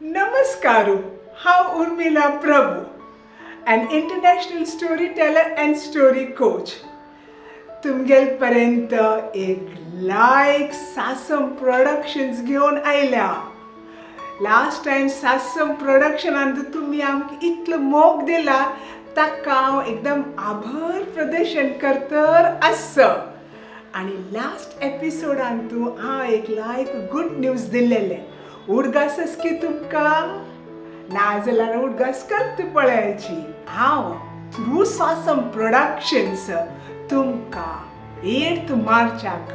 Namaskaru, how Urmila Prabhu, an international storyteller and story coach. तुमगेलपर्यंत एक like सासम productions घेऊन आयल्या. Last time सासम प्रोडक्शनांत तुम्ही आमकां इतलो मोग दिला ताका हांव एकदम आभार प्रदर्शन करतर आसा. आणि लास्ट एपिसोडांत हांव एक लायक गुड न्यूज दिल्लेले. उडगासस की तुमका नाजाल्यार उडगास करता पळयाची. हांव थ्रू सासम प्रोडक्शन्स तुमका 8 मार्चाक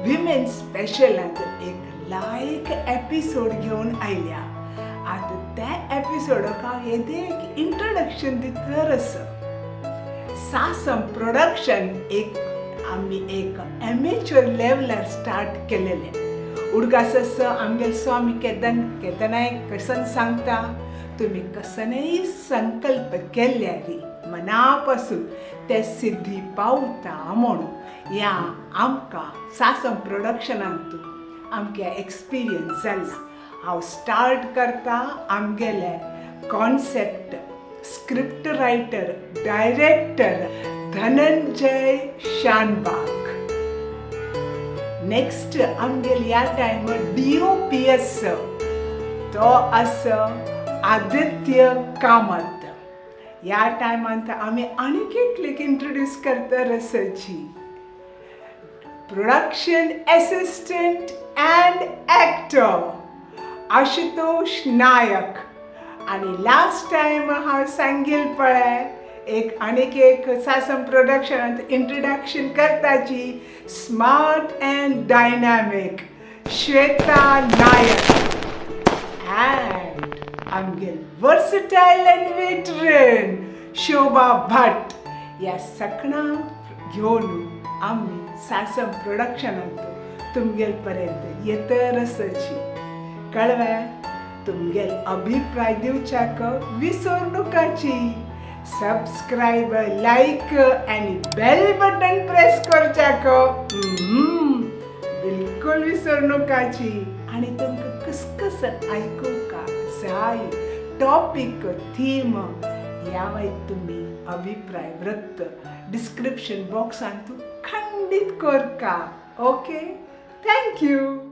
विमेन स्पेशलांत एक लायक एपिसोड घेऊन आयल्या. आता त्या एपिसोडाक हांव एक इंट्रोडक्शन दितर आसा. सासम प्रोडक्शन आमी एक एमेच्युअर लेवलार स्टार्ट केलेले. उडगासस आमगेले स्वामी केतनाय कसन सांगता, तुम्ही कसनय संकल्प केल्यारी मनापासून ते सिद्धी पावता म्हणून या आमकां सासम प्रोडक्शनांतून आमकां एक्सपिरियन्स जाला. हांव स्टार्ट करता आमगेले concept script writer director Dhananjay Shanbhag. Next आमगेले ह्या टायमार DOP आसा तो आसा आदित्य कामत. ह्या टायमांत आमी आनीक एकलेक इंट्रोड्यूस करता रसाची production assistant and actor Ashutosh Naik. आणि लास्ट टाइम हांव सांगेल पळय आनीक एक सासम प्रोडक्शनांत इंट्रोडक्शन करताची smart and dynamic Shweta Naik. And आमगेल versatile and veteran Shobha Bhat. ह्या सगळ्यांक घेवन आमी सासम प्रोडक्शनांत तुमगेल पर्यंत येतर आसाची. कळ्ळें? तुमगेल अभिप्राय दिवच्याक विसरनुकाची. सब्सक्राइब, लाइक आणि बेल बटन प्रेस करच्याक बिलकुल विसरनुकाची. आणि तुमकां कसकस आयकुंका जाय टॉपिक थीम यावय तुम्ही अभिप्राय वृत्त डिस्क्रिप्शन बॉक्सांत खंडित करका. Okay, thank you.